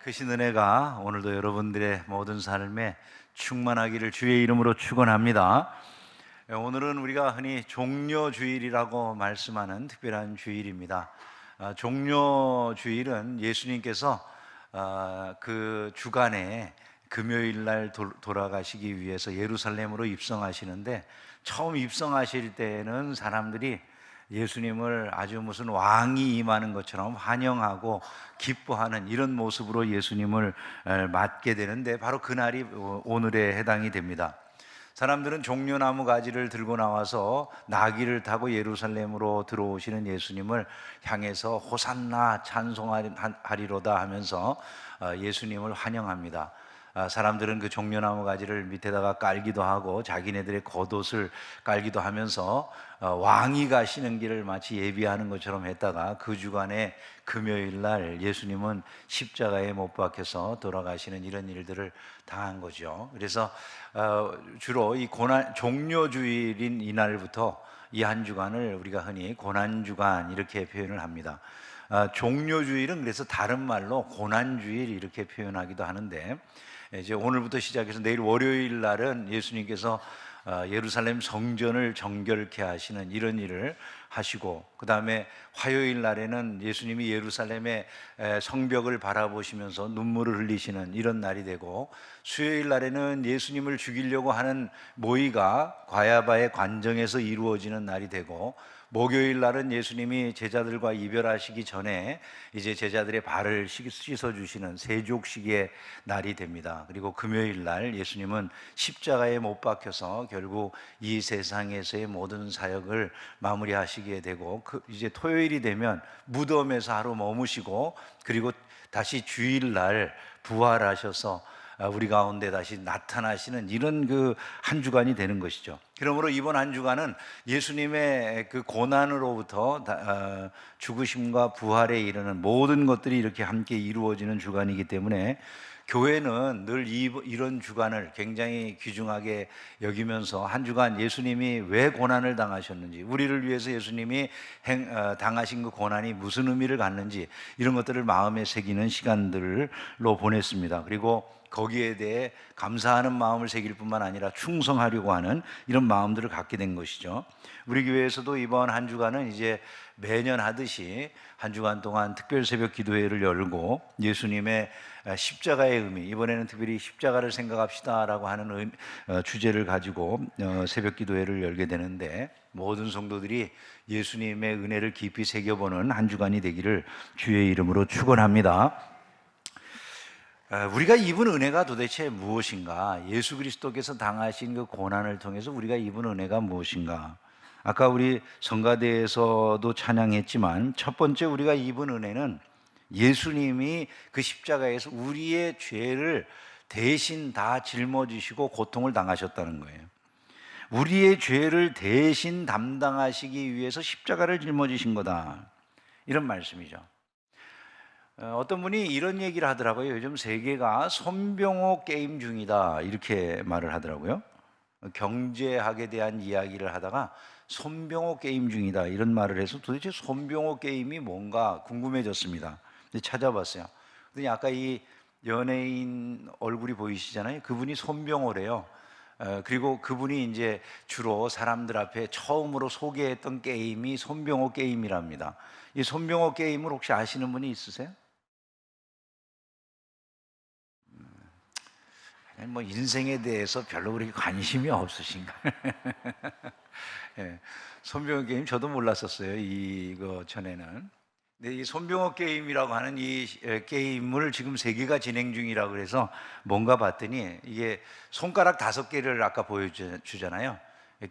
크신 은혜가 오늘도 여러분들의 모든 삶에 충만하기를 주의 이름으로 축원합니다. 오늘은 우리가 흔히 종려주일이라고 말씀하는 특별한 주일입니다. 종려주일은 예수님께서 그 주간에 금요일 날 돌아가시기 위해서 예루살렘으로 입성하시는데, 처음 입성하실 때는 사람들이 예수님을 아주 무슨 왕이 임하는 것처럼 환영하고 기뻐하는 이런 모습으로 예수님을 맞게 되는데, 바로 그날이 오늘에 해당이 됩니다. 사람들은 종려나무 가지를 들고 나와서 나귀를 타고 예루살렘으로 들어오시는 예수님을 향해서 호산나 찬송하리로다 하면서 예수님을 환영합니다. 사람들은 그 종려나무 가지를 밑에다가 깔기도 하고 자기네들의 겉옷을 깔기도 하면서 왕이 가시는 길을 마치 예비하는 것처럼 했다가, 그 주간에 금요일 날 예수님은 십자가에 못 박혀서 돌아가시는 이런 일들을 당한 거죠. 그래서 주로 이 종려주일인 이날부터 이 한 주간을 우리가 흔히 고난주간 이렇게 표현을 합니다. 종려주일은 그래서 다른 말로 고난주일 이렇게 표현하기도 하는데, 이제 오늘부터 시작해서 내일 월요일 날은 예수님께서 예루살렘 성전을 정결케 하시는 이런 일을 하시고, 그 다음에 화요일 날에는 예수님이 예루살렘의 성벽을 바라보시면서 눈물을 흘리시는 이런 날이 되고, 수요일 날에는 예수님을 죽이려고 하는 모의가 과야바의 관정에서 이루어지는 날이 되고, 목요일 날은 예수님이 제자들과 이별하시기 전에 이제 제자들의 발을 씻어주시는 세족식의 날이 됩니다. 그리고 금요일 날 예수님은 십자가에 못 박혀서 결국 이 세상에서의 모든 사역을 마무리하시게 되고, 이제 토요일이 되면 무덤에서 하루 머무시고, 그리고 다시 주일날 부활하셔서 우리 가운데 다시 나타나시는 이런 그 한 주간이 되는 것이죠. 그러므로 이번 한 주간은 예수님의 그 고난으로부터 죽으심과 부활에 이르는 모든 것들이 이렇게 함께 이루어지는 주간이기 때문에, 교회는 늘 이런 주간을 굉장히 귀중하게 여기면서 한 주간 예수님이 왜 고난을 당하셨는지, 우리를 위해서 예수님이 당하신 그 고난이 무슨 의미를 갖는지, 이런 것들을 마음에 새기는 시간들로 보냈습니다. 그리고 거기에 대해 감사하는 마음을 새길 뿐만 아니라 충성하려고 하는 이런 마음들을 갖게 된 것이죠. 우리 교회에서도 이번 한 주간은 이제 매년 하듯이 한 주간 동안 특별 새벽 기도회를 열고, 예수님의 십자가의 의미, 이번에는 특별히 십자가를 생각합시다라고 하는 주제를 가지고 새벽 기도회를 열게 되는데, 모든 성도들이 예수님의 은혜를 깊이 새겨보는 한 주간이 되기를 주의 이름으로 축원합니다. 우리가 입은 은혜가 도대체 무엇인가? 예수 그리스도께서 당하신 그 고난을 통해서 우리가 입은 은혜가 무엇인가? 아까 우리 성가대에서도 찬양했지만, 첫 번째 우리가 입은 은혜는 예수님이 그 십자가에서 우리의 죄를 대신 다 짊어지시고 고통을 당하셨다는 거예요. 우리의 죄를 대신 담당하시기 위해서 십자가를 짊어지신 거다, 이런 말씀이죠. 어떤 분이 이런 얘기를 하더라고요. 요즘 세계가 손병호 게임 중이다, 이렇게 말을 하더라고요. 경제학에 대한 이야기를 하다가 손병호 게임 중이다, 이런 말을 해서 도대체 손병호 게임이 뭔가 궁금해졌습니다. 찾아봤어요. 근데 아까 이 연예인 얼굴이 보이시잖아요. 그분이 손병호래요. 그리고 그분이 이제 주로 사람들 앞에 처음으로 소개했던 게임이 손병호 게임이랍니다. 이 손병호 게임을 혹시 아시는 분이 있으세요? 뭐 인생에 대해서 별로 그렇게 관심이 없으신가? 예, 손병호 게임 저도 몰랐었어요, 이거 전에는. 근데 이 손병호 게임이라고 하는 이 게임을 지금 세계가 진행 중이라고 그래서 뭔가 봤더니, 이게 손가락 5개를 아까 보여주잖아요.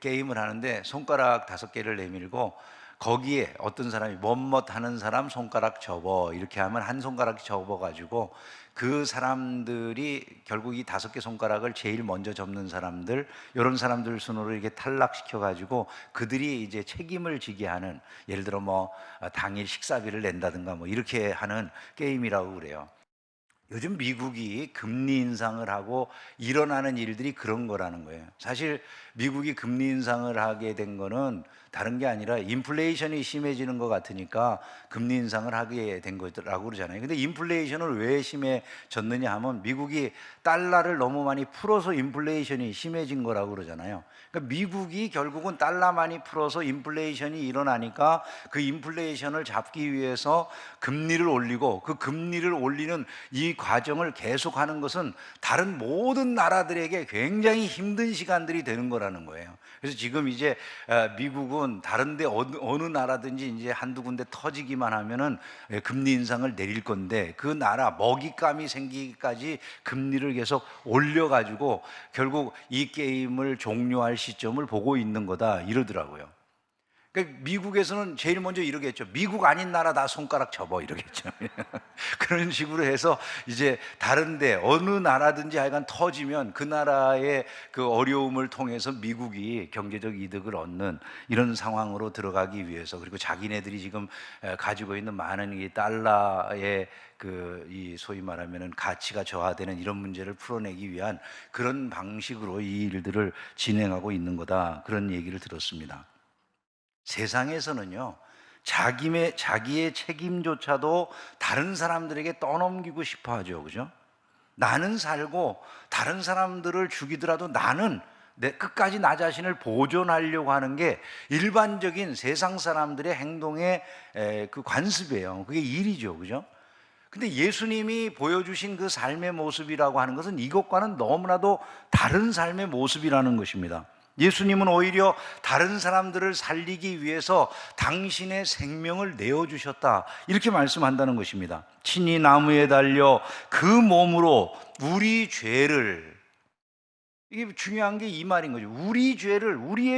게임을 하는데 손가락 5개를 내밀고, 거기에 어떤 사람이 멋멋 하는 사람 손가락 접어, 이렇게 하면 한 손가락 접어 가지고, 그 사람들이 결국 이 5개 손가락을 제일 먼저 접는 사람들, 이런 사람들 순으로 이렇게 탈락시켜 가지고 그들이 이제 책임을 지게 하는, 예를 들어 뭐 당일 식사비를 낸다든가 뭐 이렇게 하는 게임이라고 그래요. 요즘 미국이 금리 인상을 하고 일어나는 일들이 그런 거라는 거예요. 사실 미국이 금리 인상을 하게 된 거는 다른 게 아니라 인플레이션이 심해지는 것 같으니까 금리 인상을 하게 된 거라고 그러잖아요. 근데 인플레이션을 왜 심해졌느냐 하면 미국이 달러를 너무 많이 풀어서 인플레이션이 심해진 거라고 그러잖아요. 그러니까 미국이 결국은 달러 많이 풀어서 인플레이션이 일어나니까 그 인플레이션을 잡기 위해서 금리를 올리고, 그 금리를 올리는 이 과정을 계속하는 것은 다른 모든 나라들에게 굉장히 힘든 시간들이 되는 거라는 거예요. 그래서 지금 이제 미국은 다른데 어느 나라든지 이제 한두 군데 터지기만 하면은 금리 인상을 내릴 건데, 그 나라 먹잇감이 생기기까지 금리를 계속 올려가지고 결국 이 게임을 종료할 시점을 보고 있는 거다 이러더라고요. 그러니까 미국에서는 제일 먼저 이러겠죠. 미국 아닌 나라 다 손가락 접어 이러겠죠. 그런 식으로 해서 이제 다른데 어느 나라든지 하여간 터지면 그 나라의 그 어려움을 통해서 미국이 경제적 이득을 얻는 이런 상황으로 들어가기 위해서, 그리고 자기네들이 지금 가지고 있는 많은 이 달러의 이 소위 말하면은 가치가 저하되는 이런 문제를 풀어내기 위한 그런 방식으로 이 일들을 진행하고 있는 거다, 그런 얘기를 들었습니다. 세상에서는요, 자기의 책임조차도 다른 사람들에게 떠넘기고 싶어 하죠. 그죠? 나는 살고 다른 사람들을 죽이더라도 나는 끝까지 나 자신을 보존하려고 하는 게 일반적인 세상 사람들의 행동의 그 관습이에요. 그게 일이죠. 그죠? 근데 예수님이 보여주신 그 삶의 모습이라고 하는 것은 이것과는 너무나도 다른 삶의 모습이라는 것입니다. 예수님은 오히려 다른 사람들을 살리기 위해서 당신의 생명을 내어주셨다, 이렇게 말씀한다는 것입니다. 친히 나무에 달려 그 몸으로 우리 죄를, 이게 중요한 게 이 말인 거죠. 우리의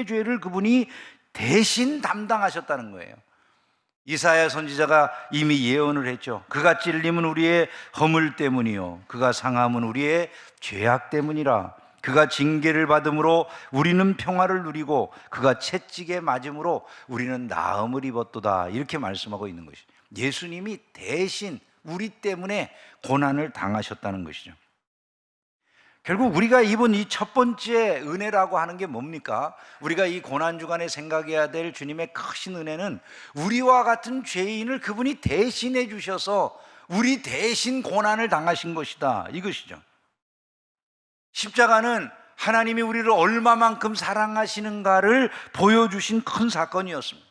죄를 그분이 대신 담당하셨다는 거예요. 이사야 선지자가 이미 예언을 했죠. 그가 찔림은 우리의 허물 때문이요 그가 상함은 우리의 죄악 때문이라. 그가 징계를 받음으로 우리는 평화를 누리고 그가 채찍에 맞음으로 우리는 나음을 입었도다, 이렇게 말씀하고 있는 것이죠. 예수님이 대신 우리 때문에 고난을 당하셨다는 것이죠. 결국 우리가 입은 이 첫 번째 은혜라고 하는 게 뭡니까? 우리가 이 고난주간에 생각해야 될 주님의 크신 은혜는 우리와 같은 죄인을 그분이 대신해 주셔서 우리 대신 고난을 당하신 것이다, 이것이죠. 십자가는 하나님이 우리를 얼마만큼 사랑하시는가를 보여주신 큰 사건이었습니다.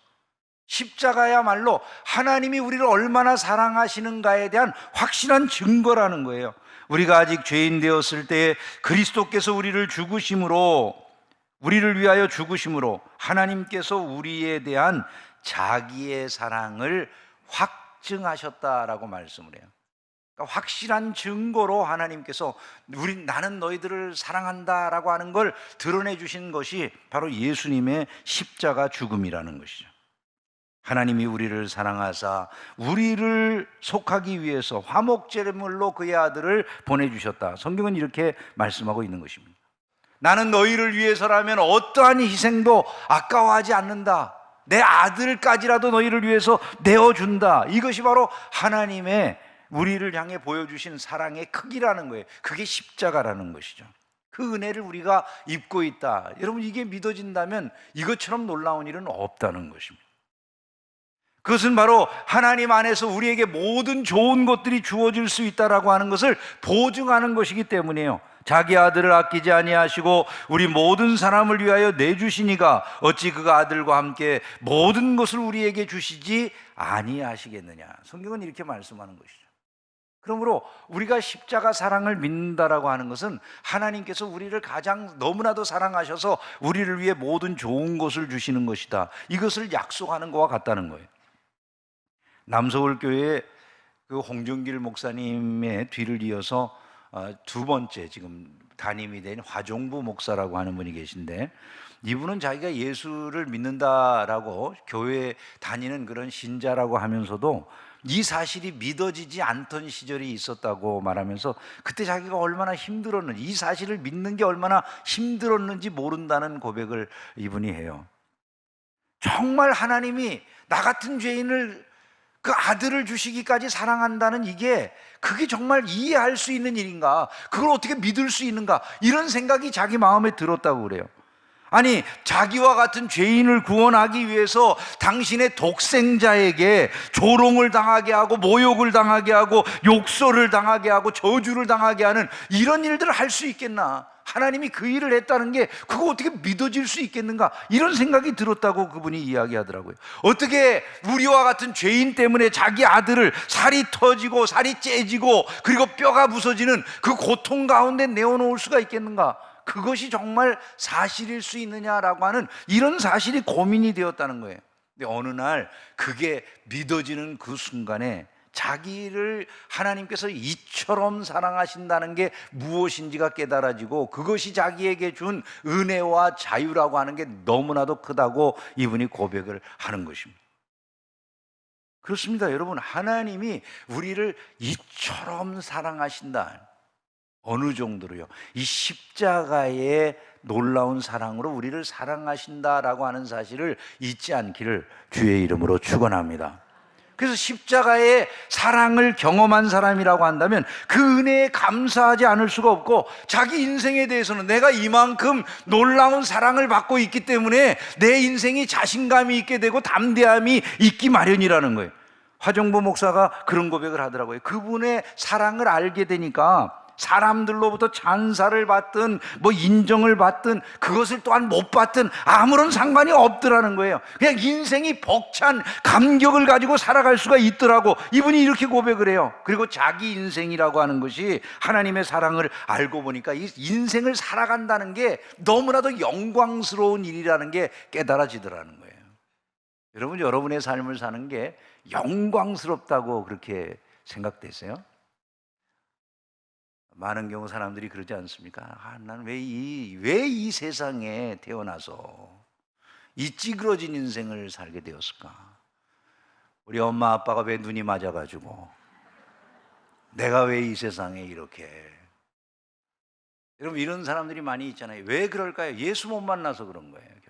십자가야말로 하나님이 우리를 얼마나 사랑하시는가에 대한 확실한 증거라는 거예요. 우리가 아직 죄인 되었을 때에 그리스도께서 우리를 위하여 죽으심으로 하나님께서 우리에 대한 자기의 사랑을 확증하셨다라고 말씀을 해요. 그러니까 확실한 증거로 하나님께서 나는 너희들을 사랑한다라고 하는 걸 드러내 주신 것이 바로 예수님의 십자가 죽음이라는 것이죠. 하나님이 우리를 사랑하사 우리를 속하기 위해서 화목제물로 그의 아들을 보내주셨다, 성경은 이렇게 말씀하고 있는 것입니다. 나는 너희를 위해서라면 어떠한 희생도 아까워하지 않는다, 내 아들까지라도 너희를 위해서 내어준다, 이것이 바로 하나님의 우리를 향해 보여주신 사랑의 크기라는 거예요. 그게 십자가라는 것이죠. 그 은혜를 우리가 입고 있다, 여러분 이게 믿어진다면 이것처럼 놀라운 일은 없다는 것입니다. 그것은 바로 하나님 안에서 우리에게 모든 좋은 것들이 주어질 수 있다라고 하는 것을 보증하는 것이기 때문이에요. 자기 아들을 아끼지 아니하시고 우리 모든 사람을 위하여 내주시니가 어찌 그가 아들과 함께 모든 것을 우리에게 주시지 아니하시겠느냐, 성경은 이렇게 말씀하는 것이죠. 그러므로 우리가 십자가 사랑을 믿는다라고 하는 것은 하나님께서 우리를 가장 너무나도 사랑하셔서 우리를 위해 모든 좋은 것을 주시는 것이다, 이것을 약속하는 것과 같다는 거예요. 남서울교회 그 홍정길 목사님의 뒤를 이어서 두 번째 지금 담임이 된 화종부 목사라고 하는 분이 계신데, 이분은 자기가 예수를 믿는다라고 교회에 다니는 그런 신자라고 하면서도 이 사실이 믿어지지 않던 시절이 있었다고 말하면서 그때 자기가 얼마나 힘들었는지, 이 사실을 믿는 게 얼마나 힘들었는지 모른다는 고백을 이분이 해요. 정말 하나님이 나 같은 죄인을 그 아들을 주시기까지 사랑한다는 그게 정말 이해할 수 있는 일인가, 그걸 어떻게 믿을 수 있는가, 이런 생각이 자기 마음에 들었다고 그래요. 아니, 자기와 같은 죄인을 구원하기 위해서 당신의 독생자에게 조롱을 당하게 하고 모욕을 당하게 하고 욕설을 당하게 하고 저주를 당하게 하는 이런 일들을 할 수 있겠나? 하나님이 그 일을 했다는 게 그거 어떻게 믿어질 수 있겠는가? 이런 생각이 들었다고 그분이 이야기하더라고요. 어떻게 우리와 같은 죄인 때문에 자기 아들을 살이 터지고 살이 째지고 그리고 뼈가 부서지는 그 고통 가운데 내어놓을 수가 있겠는가? 그것이 정말 사실일 수 있느냐라고 하는 이런 사실이 고민이 되었다는 거예요. 근데 어느 날 그게 믿어지는 그 순간에 자기를 하나님께서 이처럼 사랑하신다는 게 무엇인지가 깨달아지고 그것이 자기에게 준 은혜와 자유라고 하는 게 너무나도 크다고 이분이 고백을 하는 것입니다. 그렇습니다, 여러분. 하나님이 우리를 이처럼 사랑하신다. 어느 정도로요? 이 십자가의 놀라운 사랑으로 우리를 사랑하신다라고 하는 사실을 잊지 않기를 주의 이름으로 축원합니다. 그래서 십자가의 사랑을 경험한 사람이라고 한다면 그 은혜에 감사하지 않을 수가 없고, 자기 인생에 대해서는 내가 이만큼 놀라운 사랑을 받고 있기 때문에 내 인생이 자신감이 있게 되고 담대함이 있기 마련이라는 거예요. 화정보 목사가 그런 고백을 하더라고요. 그분의 사랑을 알게 되니까 사람들로부터 찬사를 받든 인정을 받든 그것을 또한 못 받든 아무런 상관이 없더라는 거예요. 그냥 인생이 벅찬 감격을 가지고 살아갈 수가 있더라고. 이분이 이렇게 고백을 해요. 그리고 자기 인생이라고 하는 것이 하나님의 사랑을 알고 보니까 이 인생을 살아간다는 게 너무나도 영광스러운 일이라는 게 깨달아지더라는 거예요. 여러분, 여러분의 삶을 사는 게 영광스럽다고 그렇게 생각되세요? 많은 경우 사람들이 그러지 않습니까? 난 왜 이 세상에 태어나서 이 찌그러진 인생을 살게 되었을까? 우리 엄마 아빠가 왜 눈이 맞아가지고 내가 왜 이 세상에 이렇게. 여러분, 이런 사람들이 많이 있잖아요. 왜 그럴까요? 예수 못 만나서 그런 거예요, 결국.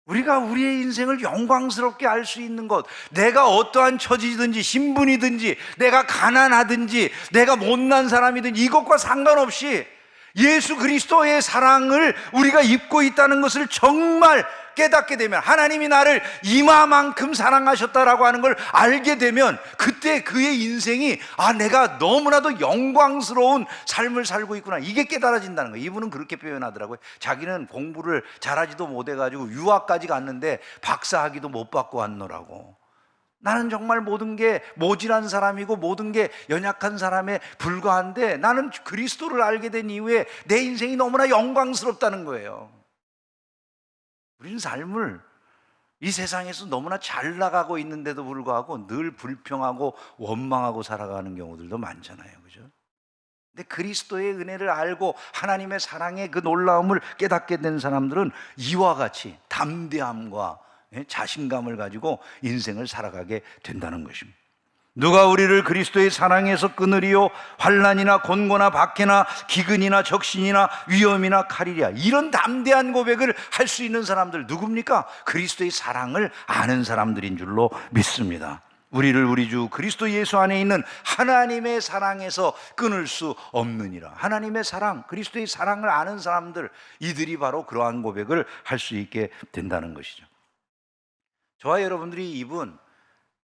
우리가 우리의 인생을 영광스럽게 알 수 있는 것, 내가 어떠한 처지든지 신분이든지 내가 가난하든지 내가 못난 사람이든지 이것과 상관없이 예수 그리스도의 사랑을 우리가 입고 있다는 것을 정말 깨닫게 되면, 하나님이 나를 이마만큼 사랑하셨다라고 하는 걸 알게 되면 그때 그의 인생이 내가 너무나도 영광스러운 삶을 살고 있구나, 이게 깨달아진다는 거예요. 이분은 그렇게 표현하더라고요. 자기는 공부를 잘하지도 못해가지고 유학까지 갔는데 박사학위도 못 받고 왔노라고. 나는 정말 모든 게 모질한 사람이고 모든 게 연약한 사람에 불과한데 나는 그리스도를 알게 된 이후에 내 인생이 너무나 영광스럽다는 거예요. 우리는 삶을 이 세상에서 너무나 잘 나가고 있는데도 불구하고 늘 불평하고 원망하고 살아가는 경우들도 많잖아요, 그죠? 근데 그리스도의 은혜를 알고 하나님의 사랑의 그 놀라움을 깨닫게 된 사람들은 이와 같이 담대함과 자신감을 가지고 인생을 살아가게 된다는 것입니다. 누가 우리를 그리스도의 사랑에서 끊으리요? 환난이나 곤고나 박해나 기근이나 적신이나 위험이나 칼이랴. 이런 담대한 고백을 할 수 있는 사람들 누굽니까? 그리스도의 사랑을 아는 사람들인 줄로 믿습니다. 우리를 우리 주 그리스도 예수 안에 있는 하나님의 사랑에서 끊을 수 없느니라. 하나님의 사랑, 그리스도의 사랑을 아는 사람들, 이들이 바로 그러한 고백을 할 수 있게 된다는 것이죠. 저와 여러분들이 입은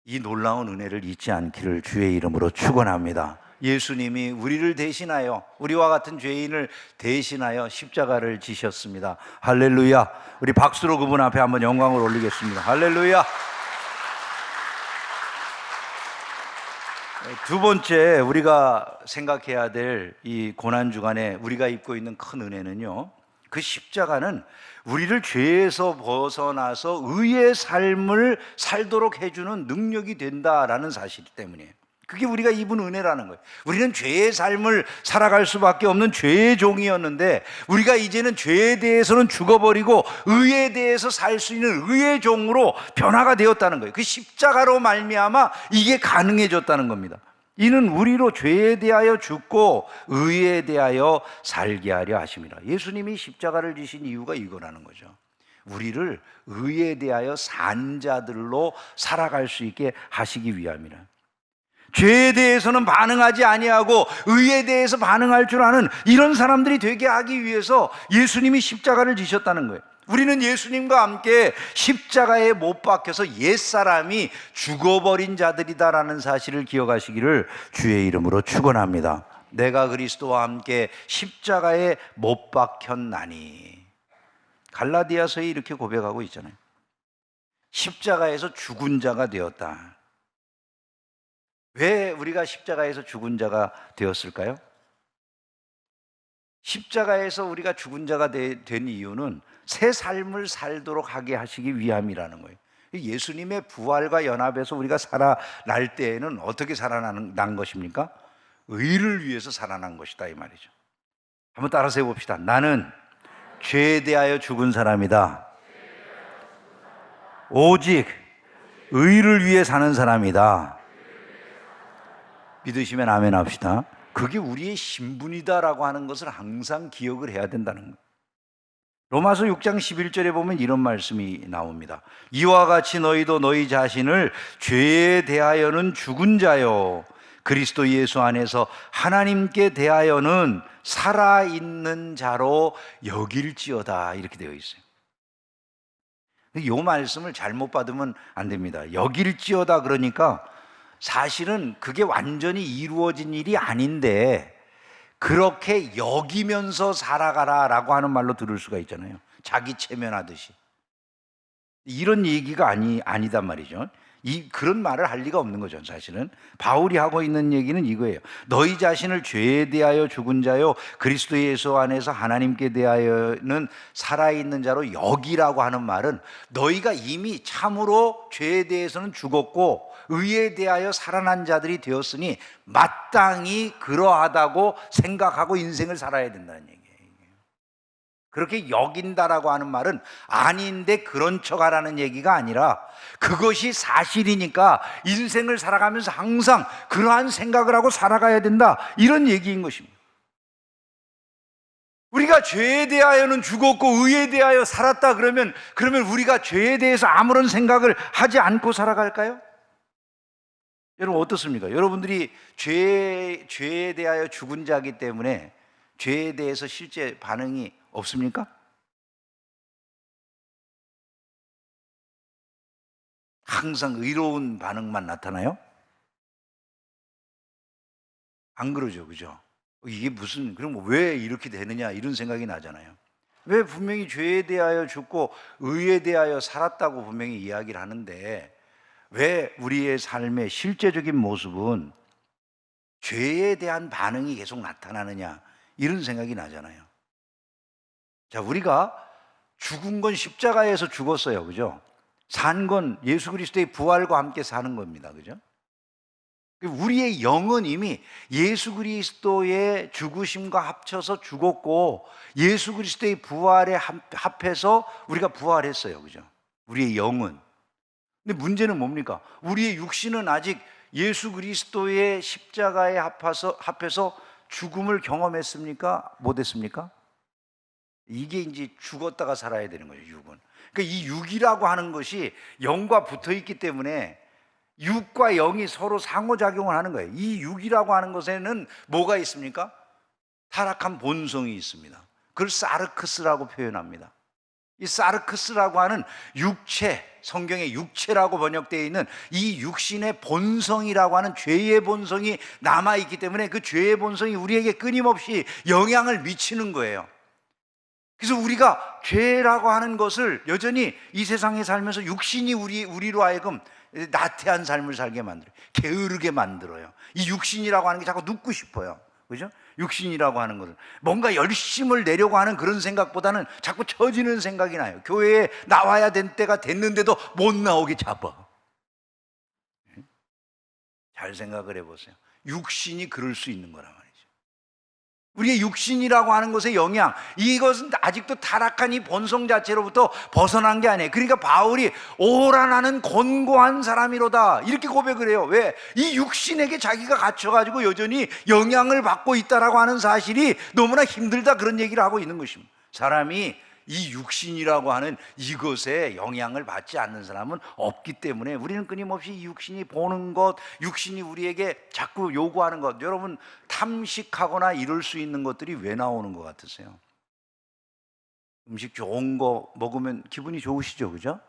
이 놀라운 은혜를 잊지 않기를 주의 이름으로 축원합니다. 예수님이 우리를 대신하여, 우리와 같은 죄인을 대신하여 십자가를 지셨습니다. 할렐루야. 우리 박수로 그분 앞에 한번 영광을 올리겠습니다. 할렐루야. 두 번째 우리가 생각해야 될 이 고난주간에 우리가 입고 있는 큰 은혜는요, 그 십자가는 우리를 죄에서 벗어나서 의의 삶을 살도록 해주는 능력이 된다라는 사실 때문이에요. 그게 우리가 입은 은혜라는 거예요. 우리는 죄의 삶을 살아갈 수밖에 없는 죄의 종이었는데 우리가 이제는 죄에 대해서는 죽어버리고 의에 대해서 살 수 있는 의의 종으로 변화가 되었다는 거예요. 그 십자가로 말미암아 이게 가능해졌다는 겁니다. 이는 우리로 죄에 대하여 죽고 의에 대하여 살게 하려 하심이라. 예수님이 십자가를 지신 이유가 이거라는 거죠. 우리를 의에 대하여 산 자들로 살아갈 수 있게 하시기 위함이라. 죄에 대해서는 반응하지 아니하고 의에 대해서 반응할 줄 아는 이런 사람들이 되게 하기 위해서 예수님이 십자가를 지셨다는 거예요. 우리는 예수님과 함께 십자가에 못 박혀서 옛사람이 죽어버린 자들이다라는 사실을 기억하시기를 주의 이름으로 축원합니다. 내가 그리스도와 함께 십자가에 못 박혔나니. 갈라디아서에 이렇게 고백하고 있잖아요. 십자가에서 죽은 자가 되었다. 왜 우리가 십자가에서 죽은 자가 되었을까요? 십자가에서 우리가 죽은 자가 된 이유는 새 삶을 살도록 하게 하시기 위함이라는 거예요. 예수님의 부활과 연합해서 우리가 살아날 때에는 어떻게 살아난 것입니까? 의를 위해서 살아난 것이다 이 말이죠. 한번 따라서 해봅시다. 나는 죄에 대하여 죽은 사람이다. 오직 의를 위해 사는 사람이다. 믿으시면 아멘 합시다. 그게 우리의 신분이다라고 하는 것을 항상 기억을 해야 된다는 거예요. 로마서 6장 11절에 보면 이런 말씀이 나옵니다. 이와 같이 너희도 너희 자신을 죄에 대하여는 죽은 자요 그리스도 예수 안에서 하나님께 대하여는 살아있는 자로 여길지어다 이렇게 되어 있어요. 이 말씀을 잘못 받으면 안 됩니다. 여길지어다 그러니까 사실은 그게 완전히 이루어진 일이 아닌데 그렇게 여기면서 살아가라라고 하는 말로 들을 수가 있잖아요. 자기 체면하듯이. 이런 얘기가 아니단 말이죠. 그런 말을 할 리가 없는 거죠. 사실은 바울이 하고 있는 얘기는 이거예요. 너희 자신을 죄에 대하여 죽은 자요 그리스도 예수 안에서 하나님께 대하여는 살아있는 자로 여기라고 하는 말은 너희가 이미 참으로 죄에 대해서는 죽었고 의에 대하여 살아난 자들이 되었으니 마땅히 그러하다고 생각하고 인생을 살아야 된다는 얘기예요. 그렇게 여긴다라고 하는 말은 아닌데 그런 척하라는 얘기가 아니라 그것이 사실이니까 인생을 살아가면서 항상 그러한 생각을 하고 살아가야 된다 이런 얘기인 것입니다. 우리가 죄에 대하여는 죽었고 의에 대하여 살았다 그러면 우리가 죄에 대해서 아무런 생각을 하지 않고 살아갈까요? 여러분 어떻습니까? 여러분들이 죄에 대하여 죽은 자이기 때문에 죄에 대해서 실제 반응이 없습니까? 항상 의로운 반응만 나타나요? 안 그러죠, 그죠? 이게 그럼 왜 이렇게 되느냐 이런 생각이 나잖아요. 왜 분명히 죄에 대하여 죽고 의에 대하여 살았다고 분명히 이야기를 하는데 왜 우리의 삶의 실제적인 모습은 죄에 대한 반응이 계속 나타나느냐 이런 생각이 나잖아요. 자, 우리가 죽은 건 십자가에서 죽었어요, 그죠? 산 건 예수 그리스도의 부활과 함께 사는 겁니다, 그죠? 우리의 영은 이미 예수 그리스도의 죽으심과 합쳐서 죽었고 예수 그리스도의 부활에 합해서 우리가 부활했어요, 그죠? 우리의 영은. 근데 문제는 뭡니까? 우리의 육신은 아직 예수 그리스도의 십자가에 합해서 죽음을 경험했습니까? 못했습니까? 이게 이제 죽었다가 살아야 되는 거죠, 육은. 그러니까 이 육이라고 하는 것이 영과 붙어 있기 때문에 육과 영이 서로 상호작용을 하는 거예요. 이 육이라고 하는 것에는 뭐가 있습니까? 타락한 본성이 있습니다. 그걸 사르크스라고 표현합니다. 이 사르크스라고 하는 육체, 성경에 육체라고 번역되어 있는 이 육신의 본성이라고 하는 죄의 본성이 남아있기 때문에 그 죄의 본성이 우리에게 끊임없이 영향을 미치는 거예요. 그래서 우리가 죄라고 하는 것을 여전히 이 세상에 살면서 육신이 우리로 하여금 나태한 삶을 살게 만들어요. 게으르게 만들어요. 이 육신이라고 하는 게 자꾸 눕고 싶어요. 그죠? 육신이라고 하는 것은 뭔가 열심을 내려고 하는 그런 생각보다는 자꾸 처지는 생각이 나요. 교회에 나와야 될 때가 됐는데도 못 나오게 잡아. 잘 생각을 해보세요. 육신이 그럴 수 있는 거란 말이죠. 우리의 육신이라고 하는 것의 영향, 이것은 아직도 타락한 이 본성 자체로부터 벗어난 게 아니에요. 그러니까 바울이 오라 나는 곤고한 사람이로다 이렇게 고백을 해요. 왜? 이 육신에게 자기가 갇혀가지고 여전히 영향을 받고 있다라고 하는 사실이 너무나 힘들다 그런 얘기를 하고 있는 것입니다. 사람이 이 육신이라고 하는 이것에 영향을 받지 않는 사람은 없기 때문에 우리는 끊임없이 이 육신이 보는 것, 육신이 우리에게 자꾸 요구하는 것, 여러분 탐식하거나 이럴 수 있는 것들이 왜 나오는 것 같으세요? 음식 좋은 거 먹으면 기분이 좋으시죠, 그죠?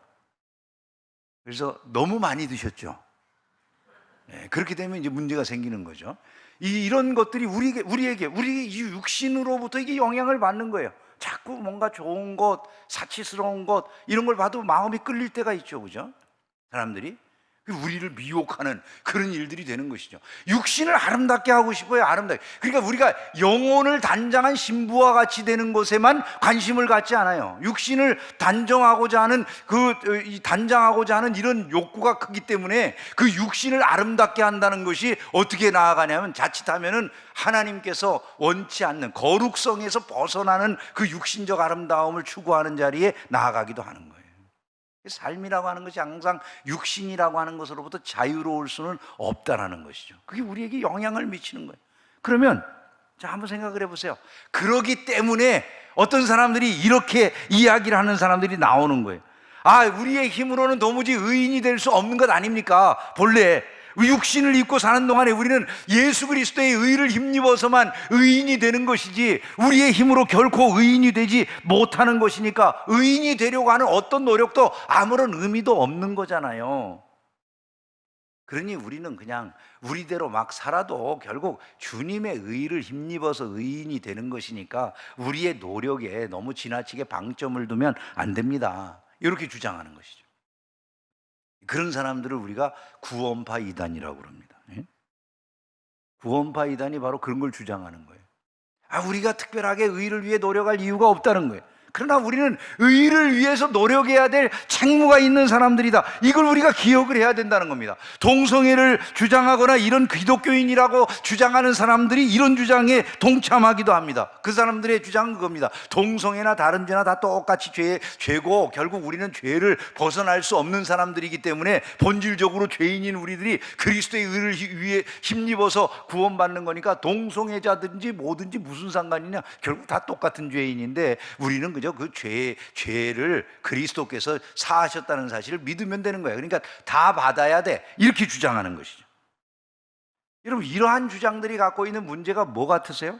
그래서 너무 많이 드셨죠. 네, 그렇게 되면 이제 문제가 생기는 거죠. 이런 것들이 우리에게 이 육신으로부터 이게 영향을 받는 거예요. 자꾸 뭔가 좋은 것, 사치스러운 것 이런 걸 봐도 마음이 끌릴 때가 있죠, 그죠? 사람들이 우리를 미혹하는 그런 일들이 되는 것이죠. 육신을 아름답게 하고 싶어요, 아름답게. 그러니까 우리가 영혼을 단장한 신부와 같이 되는 것에만 관심을 갖지 않아요. 육신을 단정하고자 하는 단장하고자 하는 이런 욕구가 크기 때문에 그 육신을 아름답게 한다는 것이 어떻게 나아가냐면 자칫하면은 하나님께서 원치 않는 거룩성에서 벗어나는 그 육신적 아름다움을 추구하는 자리에 나아가기도 하는 거예요. 삶이라고 하는 것이 항상 육신이라고 하는 것으로부터 자유로울 수는 없다라는 것이죠. 그게 우리에게 영향을 미치는 거예요. 그러면 자, 한번 생각을 해보세요. 그러기 때문에 어떤 사람들이 이렇게 이야기를 하는 사람들이 나오는 거예요. 아, 우리의 힘으로는 도무지 의인이 될 수 없는 것 아닙니까? 본래 육신을 입고 사는 동안에 우리는 예수 그리스도의 의를 힘입어서만 의인이 되는 것이지 우리의 힘으로 결코 의인이 되지 못하는 것이니까 의인이 되려고 하는 어떤 노력도 아무런 의미도 없는 거잖아요. 그러니 우리는 그냥 우리대로 막 살아도 결국 주님의 의를 힘입어서 의인이 되는 것이니까 우리의 노력에 너무 지나치게 방점을 두면 안 됩니다. 이렇게 주장하는 것이죠. 그런 사람들을 우리가 구원파 이단이라고 그럽니다. 구원파 이단이 바로 그런 걸 주장하는 거예요. 아, 우리가 특별하게 의를 위해 노력할 이유가 없다는 거예요. 그러나 우리는 의를 위해서 노력해야 될 책무가 있는 사람들이다. 이걸 우리가 기억을 해야 된다는 겁니다. 동성애를 주장하거나 이런 기독교인이라고 주장하는 사람들이 이런 주장에 동참하기도 합니다. 그 사람들의 주장은 그겁니다. 동성애나 다른 죄나 다 똑같이 죄고 결국 우리는 죄를 벗어날 수 없는 사람들이기 때문에 본질적으로 죄인인 우리들이 그리스도의 의를 위해 힘입어서 구원받는 거니까 동성애자든지 뭐든지 무슨 상관이냐, 결국 다 똑같은 죄인인데 우리는 그저 그 죄를 그리스도께서 사하셨다는 사실을 믿으면 되는 거예요. 그러니까 다 받아야 돼, 이렇게 주장하는 것이죠. 여러분, 이러한 주장들이 갖고 있는 문제가 뭐 같으세요?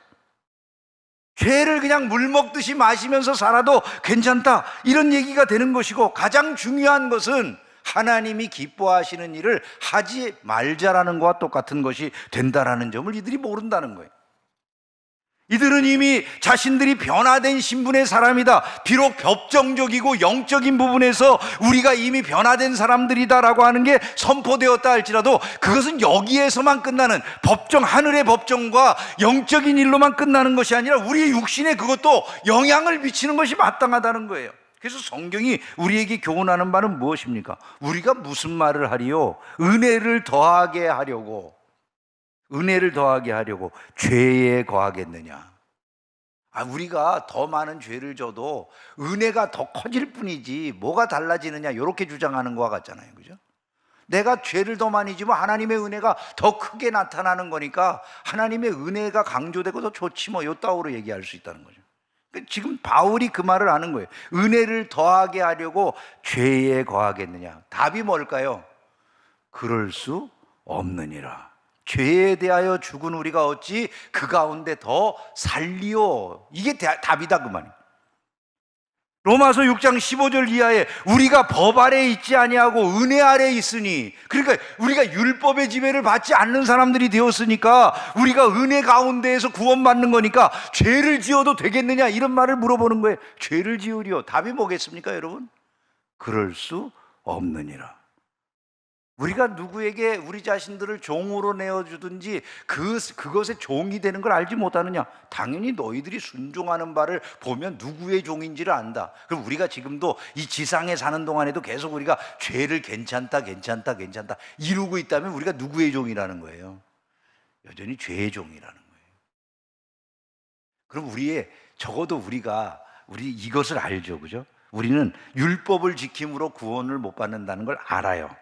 죄를 그냥 물 먹듯이 마시면서 살아도 괜찮다, 이런 얘기가 되는 것이고, 가장 중요한 것은 하나님이 기뻐하시는 일을 하지 말자라는 것과 똑같은 것이 된다라는 점을 이들이 모른다는 거예요. 이들은 이미 자신들이 변화된 신분의 사람이다, 비록 법정적이고 영적인 부분에서 우리가 이미 변화된 사람들이다라고 하는 게 선포되었다 할지라도 그것은 여기에서만 끝나는 하늘의 법정과 영적인 일로만 끝나는 것이 아니라 우리의 육신에 그것도 영향을 미치는 것이 마땅하다는 거예요. 그래서 성경이 우리에게 교훈하는 바는 무엇입니까? 우리가 무슨 말을 하리요? 은혜를 더하게 하려고 죄에 거하겠느냐? 우리가 더 많은 죄를 져도 은혜가 더 커질 뿐이지 뭐가 달라지느냐, 이렇게 주장하는 것과 같잖아요, 그죠? 내가 죄를 더 많이 지면 하나님의 은혜가 더 크게 나타나는 거니까 하나님의 은혜가 강조되고 더 좋지 뭐, 요따오로 얘기할 수 있다는 거죠. 지금 바울이 그 말을 하는 거예요. 은혜를 더하게 하려고 죄에 거하겠느냐? 답이 뭘까요? 그럴 수 없느니라. 죄에 대하여 죽은 우리가 어찌 그 가운데 더 살리요? 이게 답이다, 그 말이에요. 로마서 6장 15절 이하에 우리가 법 아래에 있지 아니하고 은혜 아래에 있으니, 그러니까 우리가 율법의 지배를 받지 않는 사람들이 되었으니까 우리가 은혜 가운데에서 구원받는 거니까 죄를 지어도 되겠느냐, 이런 말을 물어보는 거예요. 죄를 지으리요? 답이 뭐겠습니까, 여러분? 그럴 수 없느니라. 우리가 누구에게 우리 자신들을 종으로 내어주든지 그것의 종이 되는 걸 알지 못하느냐? 당연히 너희들이 순종하는 바를 보면 누구의 종인지를 안다. 그럼 우리가 지금도 이 지상에 사는 동안에도 계속 우리가 죄를 괜찮다 이루고 있다면 우리가 누구의 종이라는 거예요? 여전히 죄의 종이라는 거예요. 그럼 적어도 우리 이것을 알죠, 그죠? 우리는 율법을 지킴으로 구원을 못 받는다는 걸 알아요.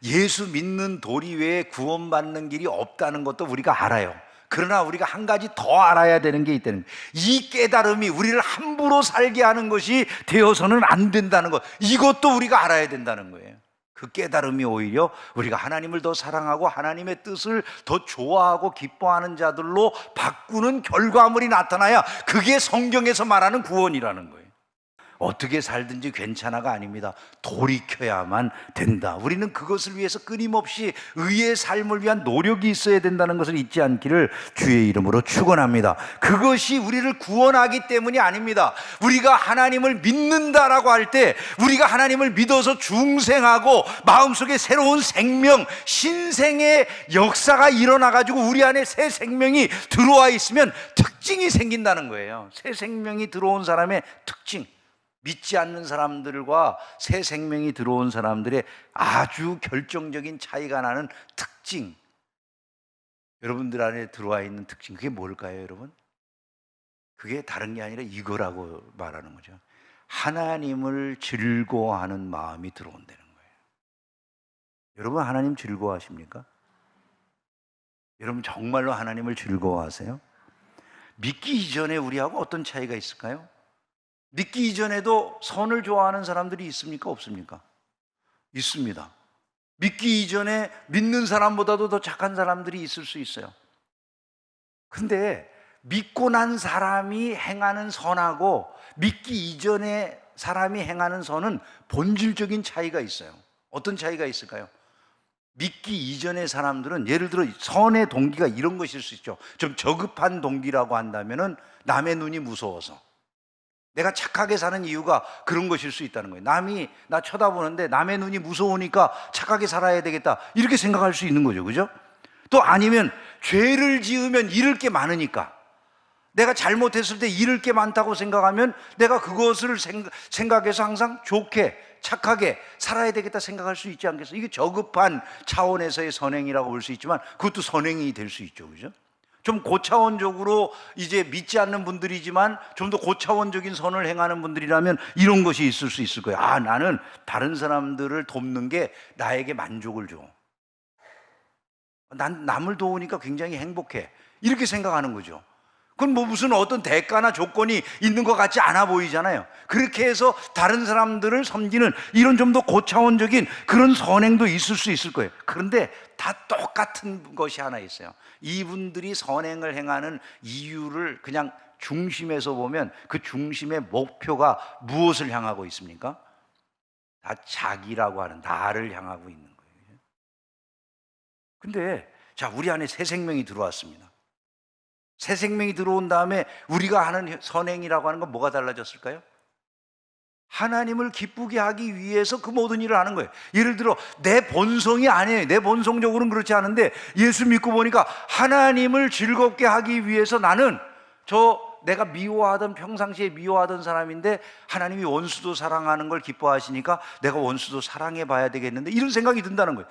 예수 믿는 도리 외에 구원받는 길이 없다는 것도 우리가 알아요. 그러나 우리가 한 가지 더 알아야 되는 게 있다는 거예요. 이 깨달음이 우리를 함부로 살게 하는 것이 되어서는 안 된다는 것, 이것도 우리가 알아야 된다는 거예요. 그 깨달음이 오히려 우리가 하나님을 더 사랑하고 하나님의 뜻을 더 좋아하고 기뻐하는 자들로 바꾸는 결과물이 나타나야 그게 성경에서 말하는 구원이라는 거예요. 어떻게 살든지 괜찮아가 아닙니다. 돌이켜야만 된다. 우리는 그것을 위해서 끊임없이 의의 삶을 위한 노력이 있어야 된다는 것을 잊지 않기를 주의 이름으로 축원합니다. 그것이 우리를 구원하기 때문이 아닙니다. 우리가 하나님을 믿는다라고 할 때 우리가 하나님을 믿어서 중생하고 마음속에 새로운 생명, 신생의 역사가 일어나가지고 우리 안에 새 생명이 들어와 있으면 특징이 생긴다는 거예요. 새 생명이 들어온 사람의 특징, 믿지 않는 사람들과 새 생명이 들어온 사람들의 아주 결정적인 차이가 나는 특징, 여러분들 안에 들어와 있는 특징, 그게 뭘까요, 여러분? 그게 다른 게 아니라 이거라고 말하는 거죠. 하나님을 즐거워하는 마음이 들어온다는 거예요. 여러분, 하나님 즐거워하십니까? 여러분 정말로 하나님을 즐거워하세요? 믿기 이전에 우리하고 어떤 차이가 있을까요? 믿기 이전에도 선을 좋아하는 사람들이 있습니까? 없습니까? 있습니다. 믿기 이전에 믿는 사람보다도 더 착한 사람들이 있을 수 있어요. 근데 믿고 난 사람이 행하는 선하고 믿기 이전에 사람이 행하는 선은 본질적인 차이가 있어요. 어떤 차이가 있을까요? 믿기 이전의 사람들은 예를 들어 선의 동기가 이런 것일 수 있죠. 좀 저급한 동기라고 한다면은 남의 눈이 무서워서, 내가 착하게 사는 이유가 그런 것일 수 있다는 거예요. 남이 나 쳐다보는데 남의 눈이 무서우니까 착하게 살아야 되겠다, 이렇게 생각할 수 있는 거죠. 그죠? 또 아니면 죄를 지으면 잃을 게 많으니까, 내가 잘못했을 때 잃을 게 많다고 생각하면 내가 그것을 생각해서 항상 좋게 착하게 살아야 되겠다 생각할 수 있지 않겠어요? 이게 저급한 차원에서의 선행이라고 볼 수 있지만 그것도 선행이 될 수 있죠. 그죠? 좀 고차원적으로 이제 믿지 않는 분들이지만 좀 더 고차원적인 선을 행하는 분들이라면 이런 것이 있을 수 있을 거예요. 아, 나는 다른 사람들을 돕는 게 나에게 만족을 줘. 난 남을 도우니까 굉장히 행복해. 이렇게 생각하는 거죠. 그건 뭐 무슨 어떤 대가나 조건이 있는 것 같지 않아 보이잖아요. 그렇게 해서 다른 사람들을 섬기는 이런 좀 더 고차원적인 그런 선행도 있을 수 있을 거예요. 그런데 다 똑같은 것이 하나 있어요. 이분들이 선행을 행하는 이유를 그냥 중심에서 보면 그 중심의 목표가 무엇을 향하고 있습니까? 다 자기라고 하는 나를 향하고 있는 거예요. 근데 자, 우리 안에 새 생명이 들어왔습니다. 새 생명이 들어온 다음에 우리가 하는 선행이라고 하는 건 뭐가 달라졌을까요? 하나님을 기쁘게 하기 위해서 그 모든 일을 하는 거예요. 예를 들어 내 본성이 아니에요. 내 본성적으로는 그렇지 않은데 예수 믿고 보니까 하나님을 즐겁게 하기 위해서 나는 내가 미워하던, 평상시에 미워하던 사람인데 하나님이 원수도 사랑하는 걸 기뻐하시니까 내가 원수도 사랑해 봐야 되겠는데, 이런 생각이 든다는 거예요.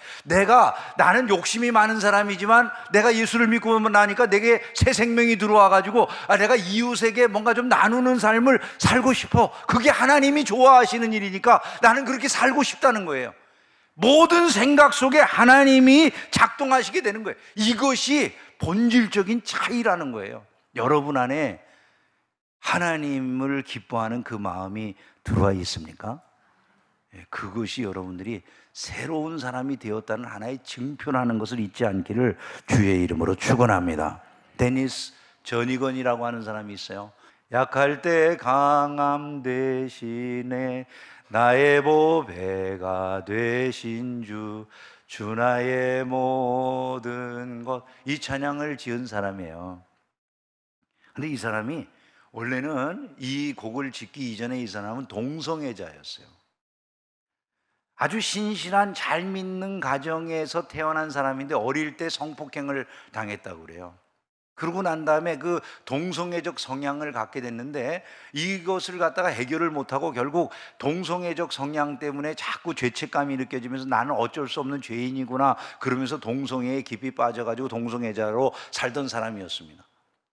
나는 욕심이 많은 사람이지만 내가 예수를 믿고 나니까 내게 새 생명이 들어와 가지고 내가 이웃에게 뭔가 좀 나누는 삶을 살고 싶어. 그게 하나님이 좋아하시는 일이니까 나는 그렇게 살고 싶다는 거예요. 모든 생각 속에 하나님이 작동하시게 되는 거예요. 이것이 본질적인 차이라는 거예요. 여러분 안에 하나님을 기뻐하는 그 마음이 들어와 있습니까? 그것이 여러분들이 새로운 사람이 되었다는 하나의 증표라는 것을 잊지 않기를 주의 이름으로 축원합니다. 데니스 전이건이라고 하는 사람이 있어요. 약할 때 강함 대신에 나의 보배가 되신 주 나의 모든 것, 이 찬양을 지은 사람이에요. 근데 이 사람이 원래는 이 곡을 짓기 이전에 이 사람은 동성애자였어요. 아주 신실한 잘 믿는 가정에서 태어난 사람인데 어릴 때 성폭행을 당했다고 그래요. 그러고 난 다음에 그 동성애적 성향을 갖게 됐는데 이것을 갖다가 해결을 못하고 결국 동성애적 성향 때문에 자꾸 죄책감이 느껴지면서 나는 어쩔 수 없는 죄인이구나 그러면서 동성애에 깊이 빠져가지고 동성애자로 살던 사람이었습니다.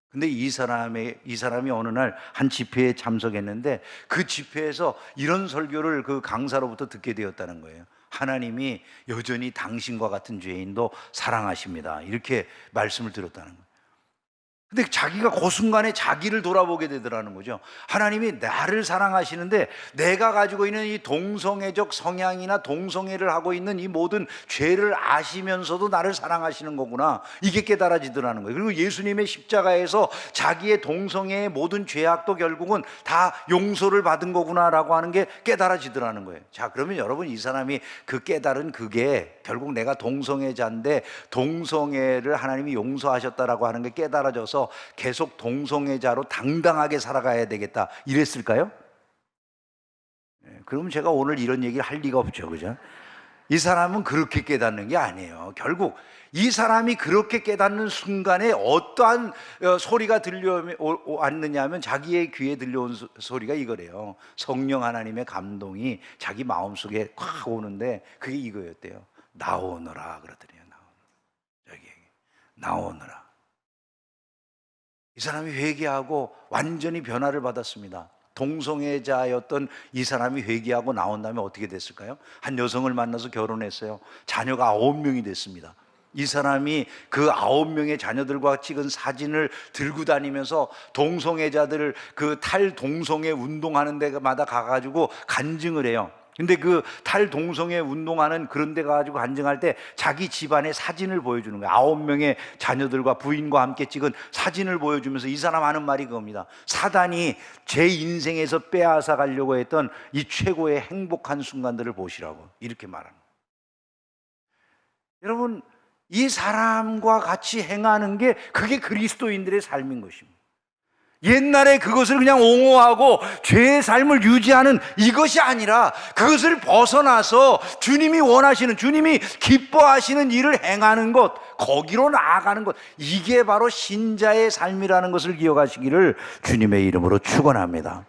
근데 이 사람이 어느 날 한 집회에 참석했는데 그 집회에서 이런 설교를 그 강사로부터 듣게 되었다는 거예요. 하나님이 여전히 당신과 같은 죄인도 사랑하십니다. 이렇게 말씀을 들었다는 거예요. 근데 자기가 그 순간에 자기를 돌아보게 되더라는 거죠. 하나님이 나를 사랑하시는데 내가 가지고 있는 이 동성애적 성향이나 동성애를 하고 있는 이 모든 죄를 아시면서도 나를 사랑하시는 거구나, 이게 깨달아지더라는 거예요. 그리고 예수님의 십자가에서 자기의 동성애의 모든 죄악도 결국은 다 용서를 받은 거구나라고 하는 게 깨달아지더라는 거예요. 자, 그러면 여러분, 이 사람이 그 깨달은 그게 결국 내가 동성애자인데 동성애를 하나님이 용서하셨다라고 하는 게 깨달아져서 계속 동성애자로 당당하게 살아가야 되겠다, 이랬을까요? 그럼 제가 오늘 이런 얘기를 할 리가 없죠, 그죠? 이 사람은 그렇게 깨닫는 게 아니에요. 결국 이 사람이 그렇게 깨닫는 순간에 어떠한 소리가 들려왔느냐 하면 자기의 귀에 들려온 소리가 이거래요. 성령 하나님의 감동이 자기 마음속에 확 오는데 그게 이거였대요. 나오너라 그러더래요. 나오너라. 여기 나오너라. 이 사람이 회개하고 완전히 변화를 받았습니다. 동성애자였던 이 사람이 회개하고 나온 다음에 어떻게 됐을까요? 한 여성을 만나서 결혼했어요. 자녀가 9명이 됐습니다. 이 사람이 그 9명의 자녀들과 찍은 사진을 들고 다니면서 동성애자들을 그 탈동성애 운동하는 데마다 가가지고 간증을 해요. 근데 그 탈동성애 운동하는 그런 데 가가지고 간증할 때 자기 집안의 사진을 보여주는 거예요. 9명의 자녀들과 부인과 함께 찍은 사진을 보여주면서 이 사람 하는 말이 그겁니다. 사단이 제 인생에서 빼앗아 가려고 했던 이 최고의 행복한 순간들을 보시라고, 이렇게 말하는 거예요. 여러분, 이 사람과 같이 행하는 게 그게 그리스도인들의 삶인 것입니다. 옛날에 그것을 그냥 옹호하고 죄의 삶을 유지하는 이것이 아니라 그것을 벗어나서 주님이 원하시는, 주님이 기뻐하시는 일을 행하는 것, 거기로 나아가는 것, 이게 바로 신자의 삶이라는 것을 기억하시기를 주님의 이름으로 축원합니다.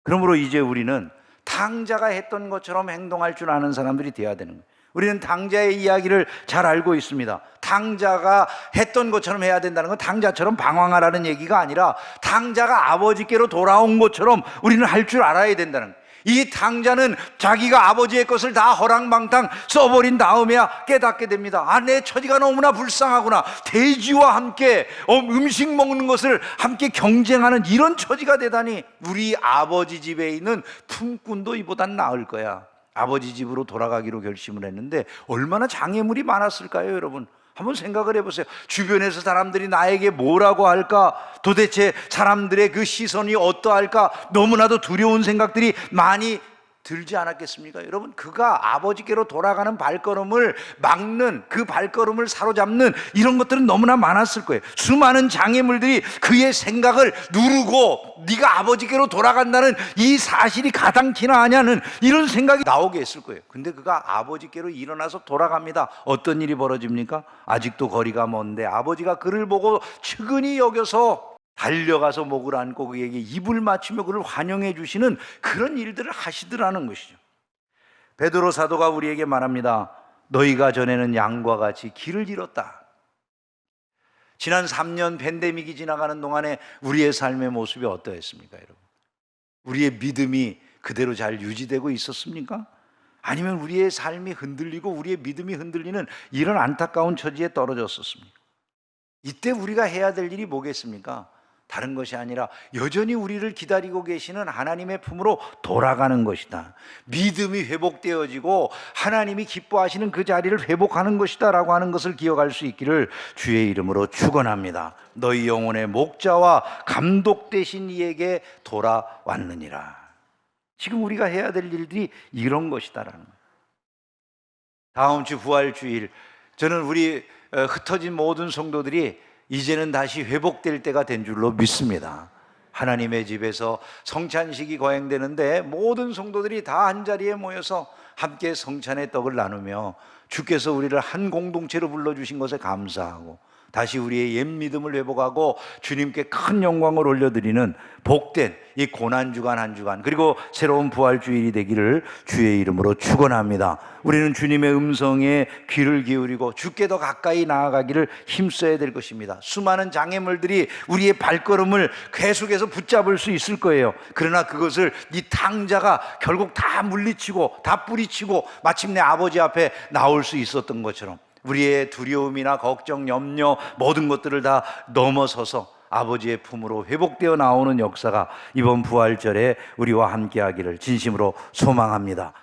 그러므로 이제 우리는 탕자가 했던 것처럼 행동할 줄 아는 사람들이 되어야 되는 거예요. 우리는 탕자의 이야기를 잘 알고 있습니다. 탕자가 했던 것처럼 해야 된다는 건 탕자처럼 방황하라는 얘기가 아니라 탕자가 아버지께로 돌아온 것처럼 우리는 할 줄 알아야 된다는 거예요. 이 탕자는 자기가 아버지의 것을 다 허랑방탕 써버린 다음에야 깨닫게 됩니다. 아, 내 처지가 너무나 불쌍하구나. 돼지와 함께 음식 먹는 것을 함께 경쟁하는 이런 처지가 되다니, 우리 아버지 집에 있는 품꾼도 이보단 나을 거야. 아버지 집으로 돌아가기로 결심을 했는데 얼마나 장애물이 많았을까요, 여러분? 한번 생각을 해보세요. 주변에서 사람들이 나에게 뭐라고 할까? 도대체 사람들의 그 시선이 어떠할까? 너무나도 두려운 생각들이 많이 들지 않았겠습니까? 여러분, 그가 아버지께로 돌아가는 발걸음을 막는, 그 발걸음을 사로잡는 이런 것들은 너무나 많았을 거예요. 수많은 장애물들이 그의 생각을 누르고 네가 아버지께로 돌아간다는 이 사실이 가당키나 하냐는 이런 생각이 나오게 했을 거예요. 근데 그가 아버지께로 일어나서 돌아갑니다. 어떤 일이 벌어집니까? 아직도 거리가 먼데 아버지가 그를 보고 측은히 여겨서 달려가서 목을 안고 그에게 입을 맞추며 그를 환영해 주시는 그런 일들을 하시더라는 것이죠. 베드로 사도가 우리에게 말합니다. 너희가 전에는 양과 같이 길을 잃었다. 지난 3년 팬데믹이 지나가는 동안에 우리의 삶의 모습이 어떠했습니까, 여러분? 우리의 믿음이 그대로 잘 유지되고 있었습니까? 아니면 우리의 삶이 흔들리고 우리의 믿음이 흔들리는 이런 안타까운 처지에 떨어졌었습니까? 이때 우리가 해야 될 일이 뭐겠습니까? 다른 것이 아니라 여전히 우리를 기다리고 계시는 하나님의 품으로 돌아가는 것이다. 믿음이 회복되어지고 하나님이 기뻐하시는 그 자리를 회복하는 것이다 라고 하는 것을 기억할 수 있기를 주의 이름으로 축원합니다. 너희 영혼의 목자와 감독 되신 이에게 돌아왔느니라. 지금 우리가 해야 될 일들이 이런 것이다라는 거예요. 다음 주 부활주일, 저는 우리 흩어진 모든 성도들이 이제는 다시 회복될 때가 된 줄로 믿습니다. 하나님의 집에서 성찬식이 거행되는데 모든 성도들이 다 한자리에 모여서 함께 성찬의 떡을 나누며 주께서 우리를 한 공동체로 불러주신 것에 감사하고 다시 우리의 옛 믿음을 회복하고 주님께 큰 영광을 올려드리는 복된 이 고난주간 한 주간, 그리고 새로운 부활주일이 되기를 주의 이름으로 축원합니다. 우리는 주님의 음성에 귀를 기울이고 주께 더 가까이 나아가기를 힘써야 될 것입니다. 수많은 장애물들이 우리의 발걸음을 계속해서 붙잡을 수 있을 거예요. 그러나 그것을 이 탕자가 결국 다 물리치고 다 뿌리치고 마침내 아버지 앞에 나올 수 있었던 것처럼 우리의 두려움이나 걱정, 염려 모든 것들을 다 넘어서서 아버지의 품으로 회복되어 나오는 역사가 이번 부활절에 우리와 함께하기를 진심으로 소망합니다.